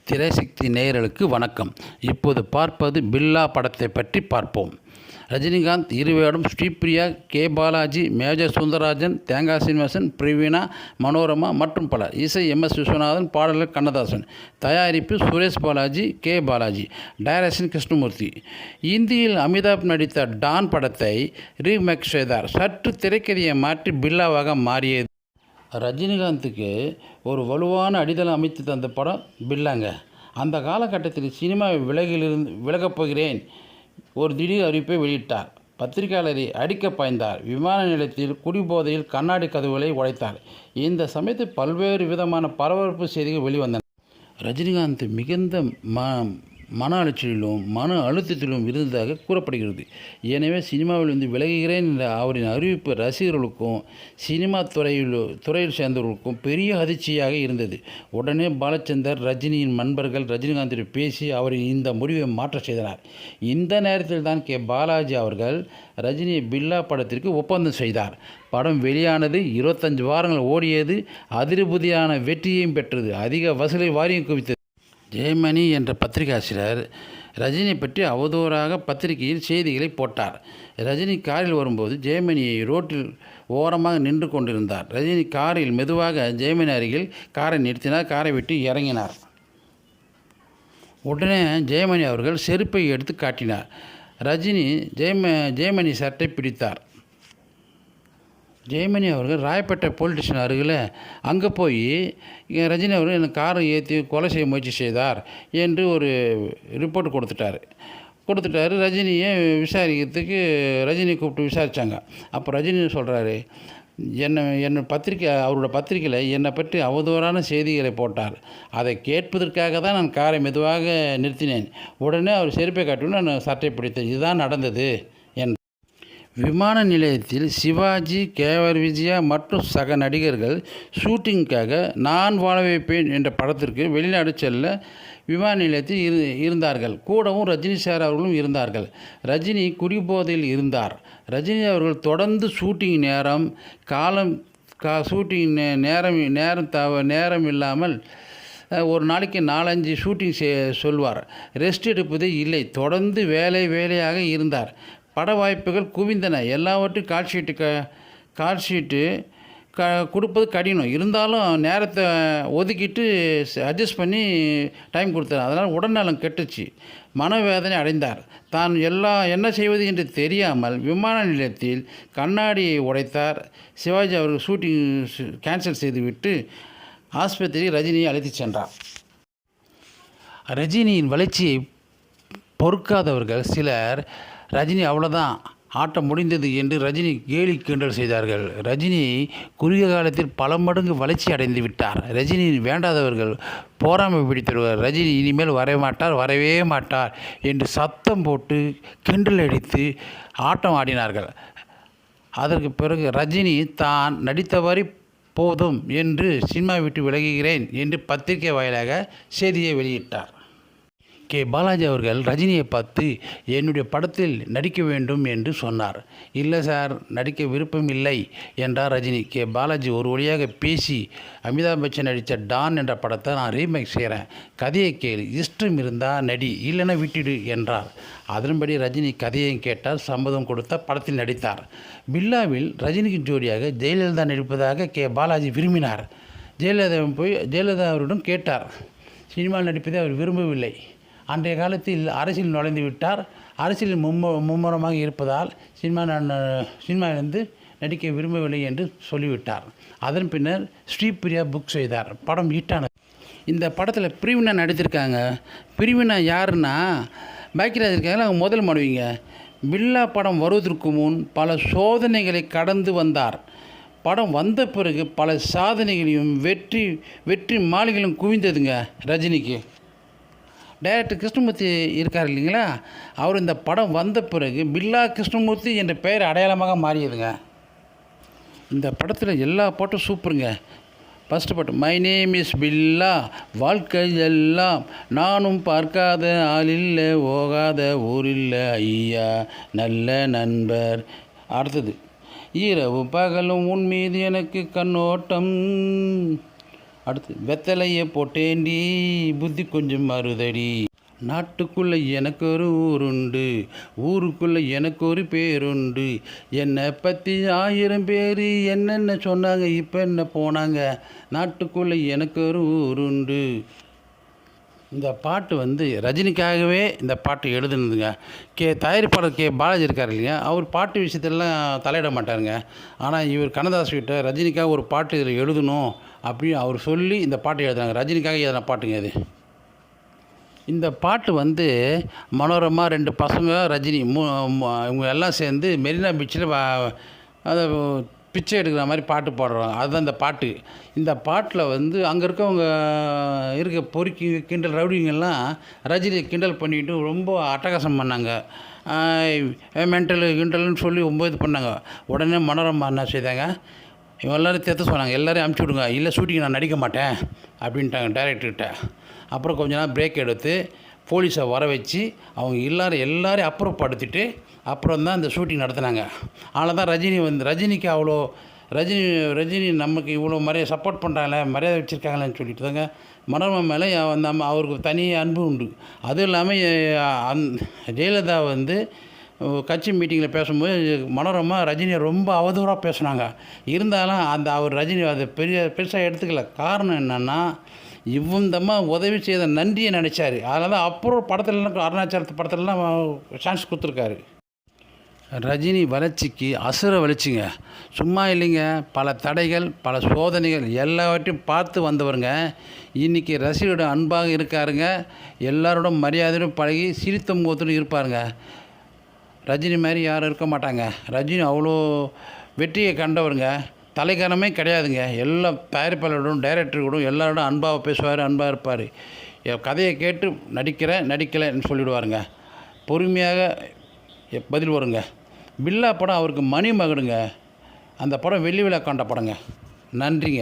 திரைசக்தி நேயர்களுக்கு வணக்கம். இப்போது பார்ப்பது பில்லா படத்தை பற்றி பார்ப்போம். ரஜினிகாந்த், இருவேடம், ஸ்ரீபிரியா, கே. பாலாஜி, மேஜர் சுந்தரராஜன், தேங்காய் சீனிவாசன், பிரவீணா, மனோரமா மற்றும் பலர். இசை எம்.எஸ். விஸ்வநாதன், பாடல்கள் கண்ணதாசன். தயாரிப்பு சுரேஷ் பாலாஜி, கே. பாலாஜி. டைரக்ஷன் கிருஷ்ணமூர்த்தி. இந்தியில் அமிதாப் நடித்த டான் படத்தை ரீமேக் செய்தார். சற்று திரைக்கதையை மாற்றி பில்லாவாக மாறியது. ரஜினிகாந்துக்கு ஒரு வலுவான அடித்தளம் அமைத்து தந்த படம் பில்லாங்க. அந்த காலகட்டத்தில் சினிமா விலகப் போகிறேன் ஒரு திடீர் அறிவிப்பை வெளியிட்டார். பத்திரிகையாளரை அடிக்க பாய்ந்தார். விமான நிலையத்தில் குடிபோதையில் கண்ணாடி கதவுகளை உடைத்தார். இந்த சமயத்தில் பல்வேறு விதமான பரபரப்பு செய்திகள் வெளிவந்தன. ரஜினிகாந்த் மிகுந்த மன அலட்சியிலும் மன அழுத்தத்திலும் இருந்ததாக கூறப்படுகிறது. எனவே சினிமாவில் விலகுகிறேன் என்ற அவரின் அறிவிப்பு ரசிகர்களுக்கும் சினிமா துறையில் சேர்ந்தவர்களுக்கும் பெரிய அதிர்ச்சியாக இருந்தது. உடனே பாலச்சந்தர், ரஜினியின் நண்பர்கள் ரஜினிகாந்திடம் பேசி அவரின் இந்த முடிவை மாற்ற செய்தனர். இந்த நேரத்தில் தான் கே. பாலாஜி அவர்கள் ரஜினியை பில்லா படத்திற்கு ஒப்பந்தம் செய்தார். படம் வெளியானது. 25 வாரங்கள் ஓடியது. அதிரபுதியான வெற்றியையும் பெற்றது. அதிக வசூலை வாரியம் குவித்தது. ஜெயமணி என்ற பத்திரிகையாசிரியர் ரஜினியை பற்றி அவதூறாக பத்திரிகையில் செய்திகளை போட்டார். ரஜினி காரில் வரும்போது ஜெயமணியை ரோட்டில் ஓரமாக நின்று கொண்டிருந்தார். ரஜினி காரில் மெதுவாக ஜெயமணி அருகில் காரை நிறுத்தினார். காரை விட்டு இறங்கினார். உடனே ஜெயமணி அவர்கள் செருப்பை எடுத்து காட்டினார். ரஜினி ஜெயமணி சட்டை பிடித்தார். ஜெயமணி அவர்கள் ராயப்பேட்டை போலீஸ் ஸ்டேஷன் அருகில் அங்கே போய் ரஜினி அவர்கள் எனக்கு காரை ஏற்றி கொலை செய்ய முயற்சி செய்தார் என்று ஒரு ரிப்போர்ட் கொடுத்துட்டாரு. ரஜினியை விசாரிக்கிறதுக்கு ரஜினியை கூப்பிட்டு விசாரித்தாங்க. அப்போ ரஜினி சொல்கிறாரு, என்னை அவரோட பத்திரிக்கையில் என்னை பற்றி அவதூறான செய்திகளை போட்டார். அதை கேட்பதற்காக தான் நான் காரை மெதுவாக நிறுத்தினேன். உடனே அவர் செருப்பை காட்டினு நான் சட்டை பிடித்தேன். இதுதான் நடந்தது. விமான நிலையத்தில் சிவாஜி, கேஆர் விஜயா மற்றும் சக நடிகர்கள் ஷூட்டிங்காக நான் வாழ வைப்பேன் என்ற படத்திற்கு வெளிநாடு செல்ல விமான நிலையத்தில் இருந்தார்கள். கூடவும் ரஜினி சார் அவர்களும் இருந்தார்கள். ரஜினி குடிபோதையில் இருந்தார். ரஜினி அவர்கள் தொடர்ந்து ஷூட்டிங் நேரம் இல்லாமல் ஒரு நாளைக்கு 4-5 ஷூட்டிங் சொல்வார். ரெஸ்ட் எடுப்பதே இல்லை. தொடர்ந்து வேலையாக இருந்தார். பட வாய்ப்புகள் குவிந்தன. எல்லாவற்றையும் கால்ஷீட்டு கொடுப்பது கடினம். இருந்தாலும் நேரத்தை ஒதுக்கிட்டு அட்ஜஸ்ட் பண்ணி டைம் கொடுத்தார். அதனால் உடல்நலம் கெட்டுச்சு. மனவேதனை அடைந்தார். தான் என்ன செய்வது என்று தெரியாமல் விமான நிலையத்தில் கண்ணாடியை உடைத்தார். சிவாஜி அவர்கள் ஷூட்டிங் கேன்சல் செய்துவிட்டு ஆஸ்பத்திரியில் ரஜினியை அழைத்து சென்றார். ரஜினியின் வளர்ச்சியை பொறுக்காதவர்கள் சிலர் ரஜினி அவ்வளோதான், ஆட்டம் முடிந்தது என்று ரஜினி கேலி கிண்டல் செய்தார்கள். ரஜினி குறுகிய காலத்தில் பல மடங்கு வளர்ச்சி அடைந்து விட்டார். ரஜினி வேண்டாதவர்கள் போராமை பிடித்தவர்கள் ரஜினி இனிமேல் வரவே மாட்டார் என்று சத்தம் போட்டு கிண்டல் அடித்து ஆட்டம் ஆடினார்கள். அதற்கு பிறகு ரஜினி தான் நடித்தவரை போதும் என்று சினிமா விட்டு விலகுகிறேன் என்று பத்திரிகை வாயிலாக செய்தியை வெளியிட்டார். கே. பாலாஜி அவர்கள் ரஜினியை பார்த்து என்னுடைய படத்தில் நடிக்க வேண்டும் என்று சொன்னார். இல்லை சார், நடிக்க விருப்பம் இல்லை என்றார் ரஜினி. கே. பாலாஜி ஒரு வழியாக பேசி அமிதாப் பச்சன் நடித்த டான் என்ற படத்தை நான் ரீமேக் செய்கிறேன், கதையை கேளு, இஷ்டம் இருந்தால் நடி, இல்லைன்னா விட்டுடு என்றார். அதன்படி ரஜினி கதையையும் கேட்டார். சம்மதம் கொடுத்தார். படத்தில் நடித்தார். பில்லாவில் ரஜினிக்கு ஜோடியாக ஜெயலலிதா நடிப்பதாக கே. பாலாஜி விரும்பினார். ஜெயலலிதா அவரிடம் கேட்டார். சினிமாவில் நடிப்பதை அவர் விரும்பவில்லை. அன்றைய காலத்தில் அரசியல் நுழைந்து விட்டார். அரசியல் மும்முரமாக இருப்பதால் சினிமாவிலிருந்து நடிக்க விரும்பவில்லை என்று சொல்லிவிட்டார். அதன் பின்னர் ஸ்ரீபிரியா புக் செய்தார். படம் ஹிட்டானது. இந்த படத்தில் பிரவீணா நடித்திருக்காங்க. பிரவீணா யாருன்னா பாக்கியராஜ் இருக்காங்க, அவங்க முதல் மனைவிங்க. பில்லா படம் வருவதற்கு முன் பல சோதனைகளை கடந்து வந்தார். படம் வந்த பிறகு பல சாதனைகளையும் வெற்றி மாளிகைகளும் குவிந்ததுங்க ரஜினிக்கு. டைரக்டர் கிருஷ்ணமூர்த்தி இருக்கார் இல்லைங்களா, அவர் இந்த படம் வந்த பிறகு பில்லா கிருஷ்ணமூர்த்தி என்ற பெயர் அடையாளமாக மாறியதுங்க. இந்த படத்தில் எல்லா பாட்டும் சூப்பருங்க. ஃபஸ்ட்டு பாட்டு மை நேம் இஸ் பில்லா, வாழ்க்கை எல்லாம் நானும் பார்க்காத ஆளில்லை, போகாத ஊரில்லை ஐயா நல்ல நண்பர். அடுத்தது இரவு பகலும் உன் மீது எனக்கு கண்ணோட்டம். அடுத்து வெத்தலையை போட்டேண்டி புத்தி கொஞ்சம் மாறுதடி. நாட்டுக்குள்ளே எனக்கு ஒரு ஊருண்டு, ஊருக்குள்ளே எனக்கு ஒரு பேருண்டு. என்னை பற்றி 1000 பேர் என்னென்ன சொன்னாங்க, இப்போ என்ன போனாங்க. நாட்டுக்குள்ளே எனக்கு ஒரு ஊருண்டு. இந்த பாட்டு வந்து ரஜினிக்காகவே இந்த பாட்டு எழுதுனதுங்க. தயாரிப்பாளர் பாலாஜி இருக்கார் இல்லையா, அவர் பாட்டு விஷயத்திலலாம் தலையிட மாட்டாருங்க. ஆனால் இவர் கண்ணதாஸ் கிட்ட ரஜினிக்காக ஒரு பாட்டு இதில் எழுதணும் அப்படின்னு அவர் சொல்லி இந்த பாட்டு எழுதுனாங்க. ரஜினிக்காக எழுதின பாட்டுங்க இது. இந்த பாட்டு வந்து மனோரமா 2 பசங்க ரஜினி இவங்க எல்லாம் சேர்ந்து மெரினா பீச்சில் அதை பிச்சை எடுக்கிற மாதிரி பாட்டு பாடுறாங்க. அதுதான் இந்த பாட்டு. இந்த பாட்டில் வந்து அங்கே இருக்கவங்க பொறுக்கி கிண்டல் ரவுடிங்கெல்லாம் ரஜினி கிண்டல் பண்ணிட்டு ரொம்ப அட்டகாசம் பண்ணாங்க. மென்டலு கிண்டல்னு சொல்லி ரொம்ப இது பண்ணாங்க. உடனே மனோரமா என்ன செய்தாங்க, இவங்க எல்லோரும் சேர்த்து சொன்னாங்க, எல்லோரையும் அனுப்பிச்சி விடுங்க, இல்லை ஷூட்டிங் நான் நடிக்க மாட்டேன் அப்படின்ட்டாங்க டைரக்டர்கிட்ட. அப்புறம் கொஞ்ச நாள் பிரேக் எடுத்து போலீஸை வர வச்சு அவங்க எல்லாரையும் அப்புறப்படுத்திட்டு அப்புறம் தான் இந்த ஷூட்டிங் நடத்துனாங்க. அதனால தான் ரஜினிக்கு அவ்வளோ ரஜினி நமக்கு இவ்வளோ சப்போர்ட் பண்ணுறாங்களே, மரியாதை வச்சுருக்காங்களேன்னு சொல்லிட்டு தாங்க மனோரமா மேலே அவருக்கு தனி அன்பு உண்டு. அதுவும் இல்லாமல் ஜெயலலிதா வந்து கட்சி மீட்டிங்கில் பேசும்போது மனோரமா ரஜினியை ரொம்ப அவதூறாக பேசுனாங்க. இருந்தாலும் அவர் ரஜினி அதை பெருசாக எடுத்துக்கல. காரணம் என்னென்னா, இவந்தம்மா உதவி செய்த நன்றியை நினச்சார். அதனால தான் அப்புறம் படத்துலலாம் அருணாச்சலத்து படத்துலலாம் சான்ஸ் கொடுத்துருக்காரு. ரஜினி வளர்ச்சிக்கு அசுர வளர்ச்சிங்க, சும்மா இல்லைங்க. பல தடைகள், பல சோதனைகள் எல்லாவற்றையும் பார்த்து வந்தவருங்க. இன்றைக்கி ரசிகரோட அன்பாக இருக்காருங்க. எல்லாரோட மரியாதையோடு பழகி சிரித்த முகத்தோடு இருப்பாருங்க. ரஜினி மாதிரி யாரும் இருக்க மாட்டாங்க. ரஜினி அவ்வளோ வெற்றியை கண்டவருங்க. தலைக்கணமே கிடையாதுங்க. எல்லா தயாரிப்பாளரோடும் டைரக்டரோடும் எல்லாரோடும் அன்பாக பேசுவார், அன்பாக இருப்பார். கதையை கேட்டு நடிக்கலைன்னு சொல்லிவிடுவாருங்க. பொறுமையாக பதில் வருங்க. பில்லா படம் அவருக்கு மணிமகுடுங்க. அந்த படம் வெள்ளி விழா கண்ட படங்க. நன்றிங்க.